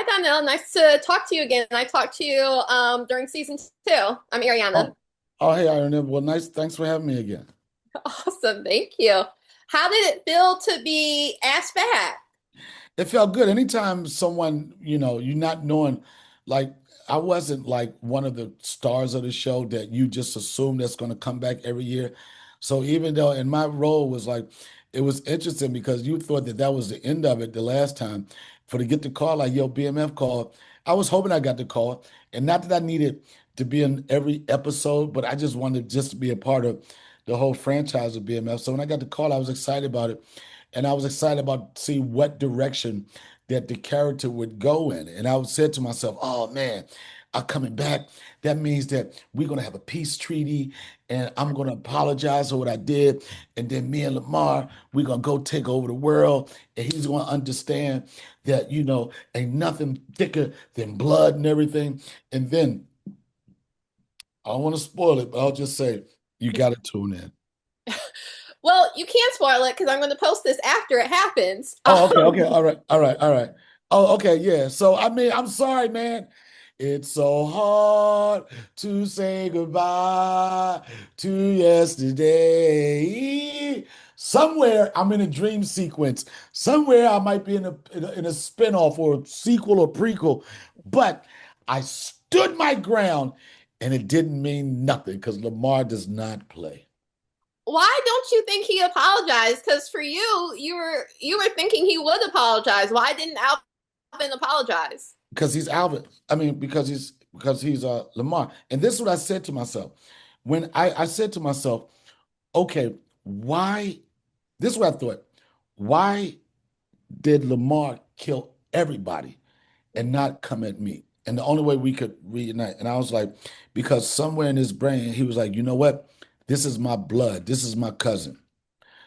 Donnell. Nice to talk to you again. I talked to you during season two. I'm Ariana. Oh, oh, hey, Iron. Well, nice. Thanks for having me again. Awesome. Thank you. How did it feel to be asked back? It felt good. Anytime someone, you're not knowing, like, I wasn't like one of the stars of the show that you just assume that's going to come back every year. So even though, and my role was like, it was interesting because you thought that that was the end of it the last time. For to get the call, like, yo, BMF called, I was hoping I got the call. And not that I needed to be in every episode, but I just wanted just to be a part of the whole franchise of BMF. So when I got the call, I was excited about it. And I was excited about see what direction that the character would go in. And I said to myself, oh man, I'm coming back. That means that we're gonna have a peace treaty and I'm gonna apologize for what I did. And then me and Lamar, we're gonna go take over the world. And he's gonna understand that, ain't nothing thicker than blood and everything. And then I don't want to spoil it, but I'll just say you gotta tune in. Well, you can't spoil it because I'm going to post this after it happens. Oh, okay, okay, all right, all right, all right. Oh, okay, yeah. So I mean, I'm sorry, man. It's so hard to say goodbye to yesterday. Somewhere I'm in a dream sequence. Somewhere I might be in a spinoff or a sequel or prequel, but I stood my ground and it didn't mean nothing because Lamar does not play. Why don't you think he apologized? Because for you, you were thinking he would apologize. Why didn't Alvin apologize? Because he's Alvin. I mean, because he's Lamar. And this is what I said to myself. When I said to myself, okay, why this is what I thought. Why did Lamar kill everybody and not come at me? And the only way we could reunite. And I was like, because somewhere in his brain, he was like, you know what? This is my blood. This is my cousin.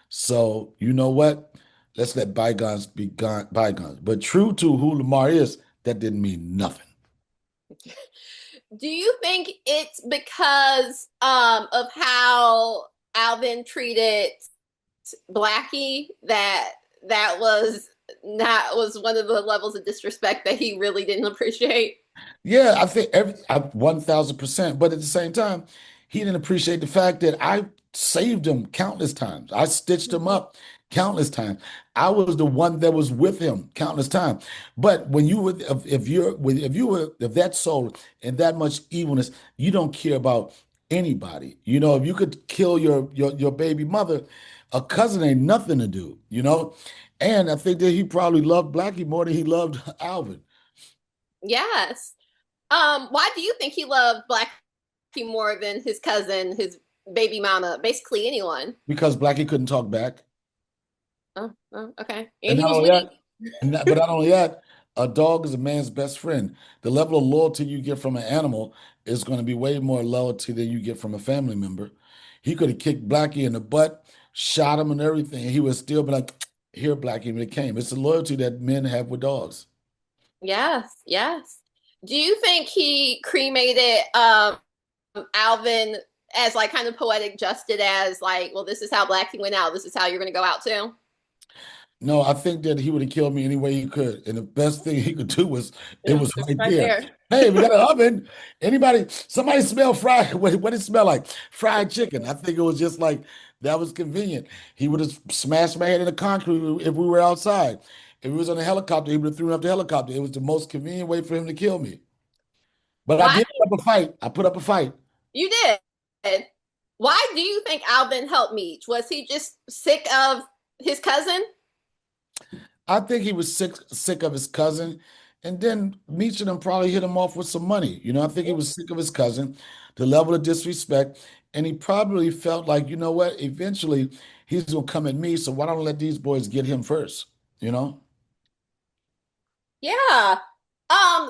So you know what? Let's let bygones be bygones. But true to who Lamar is, that didn't mean nothing. Do you think it's because of how Alvin treated Blackie that was one of the levels of disrespect that he really didn't appreciate? Yeah, I think 1000%. But at the same time, he didn't appreciate the fact that I saved him countless times. I stitched him Mhm. up countless times. I was the one that was with him countless times. But when you were, if you were, if that soul and that much evilness, you don't care about anybody. If you could kill your baby mother, a cousin ain't nothing to do. And I think that he probably loved Blackie more than he loved Alvin. Yes. Why do you think he loved Blackie more than his cousin, his baby mama, basically anyone? Because Blackie couldn't talk back. Oh, okay. And And he not was only weak. that, but not only that, a dog is a man's best friend. The level of loyalty you get from an animal is going to be way more loyalty than you get from a family member. He could have kicked Blackie in the butt, shot him and everything, and he would still be like, here, Blackie, when it came. It's the loyalty that men have with dogs. Yes, yes. Do you think he cremated Alvin as like kind of poetic justice as like, well, this is how Blackie went out. This is how you're gonna go out too? No, I think that he would have killed me any way he could. And the best thing he could do was it Yeah, was it's right right there. there. Hey, we got an oven. Somebody smell fried? What did it smell like? Fried chicken. I think it was just like that was convenient. He would have smashed my head in the concrete if we were outside. If he was on a helicopter, he would have thrown up the helicopter. It was the most convenient way for him to kill me. But I Why did put up a fight. I put up a fight. you did? Why do you think Alvin helped Meech? Was he just sick of his cousin? I think he was sick of his cousin. And then Meech and him probably hit him off with some money. I think he was sick of his cousin, the level of disrespect. And he probably felt like, you know what, eventually he's gonna come at me. So why don't I let these boys get him first? You know? Yeah.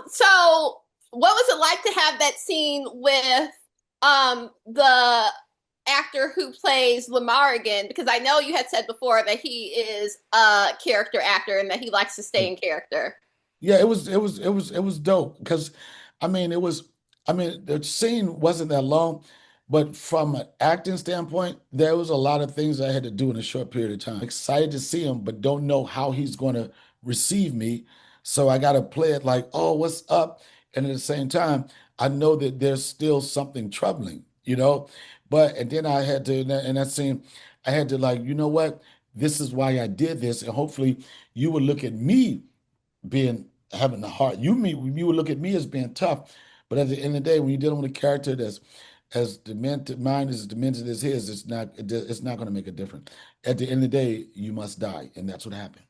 So what was it like to have that scene with the actor who plays Lamar again? Because I know you had said before that he is a character actor and that he likes to stay in character. Yeah, it was dope because the scene wasn't that long, but from an acting standpoint, there was a lot of things I had to do in a short period of time. Excited to see him, but don't know how he's going to receive me. So I got to play it like, oh, what's up? And at the same time, I know that there's still something troubling, you know? But, and then I had to, in that scene, I had to like, you know what? This is why I did this. And hopefully you would look at me being, having the heart. You would look at me as being tough. But at the end of the day, when you're dealing with a character that's as demented, mine is as demented as his, it's not going to make a difference. At the end of the day, you must die. And that's what happened.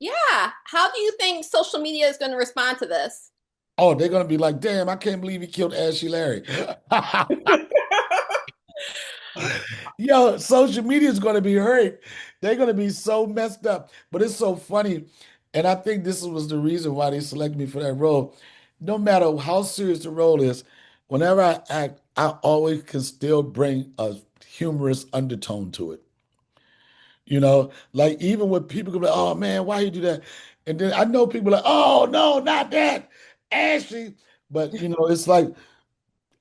Yeah. How do you think social media is going to respond to this? Oh, they're gonna be like, damn, I can't believe he killed Ashley Larry. Yo, social media is gonna be hurt. They're gonna be so messed up. But it's so funny. And I think this was the reason why they selected me for that role. No matter how serious the role is, whenever I act, I always can still bring a humorous undertone to it. Like even when people go like, oh man, why you do that? And then I know people like, oh no, not that, Ashley. But it's like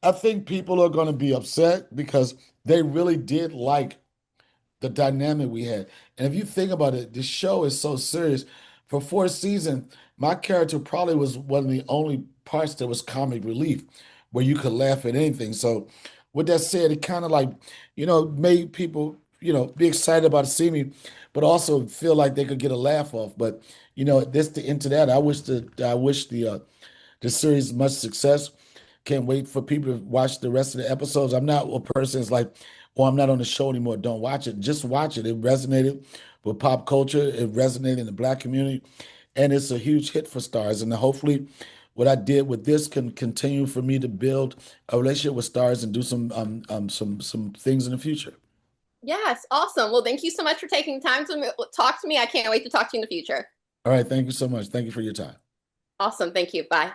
I think people are going to be upset because they really did like the dynamic we had. And if you think about it, the show is so serious. For 4 seasons, my character probably was one of the only parts that was comic relief, where you could laugh at anything. So, with that said, it kind of like, made people, be excited about to see me, but also feel like they could get a laugh off. But, this to into that, I wish the series much success. Can't wait for people to watch the rest of the episodes. I'm not a person that's like, oh, I'm not on the show anymore. Don't watch it. Just watch it. It resonated with pop culture. It resonated in the Black community. And it's a huge hit for stars. And hopefully, what I did with this can continue for me to build a relationship with stars and do some things in the future. Yes, awesome. Well, thank you so much for taking time to talk to me. I can't wait to talk to you in the future. All right. Thank you so much. Thank you for your time. Awesome. Thank you. Bye.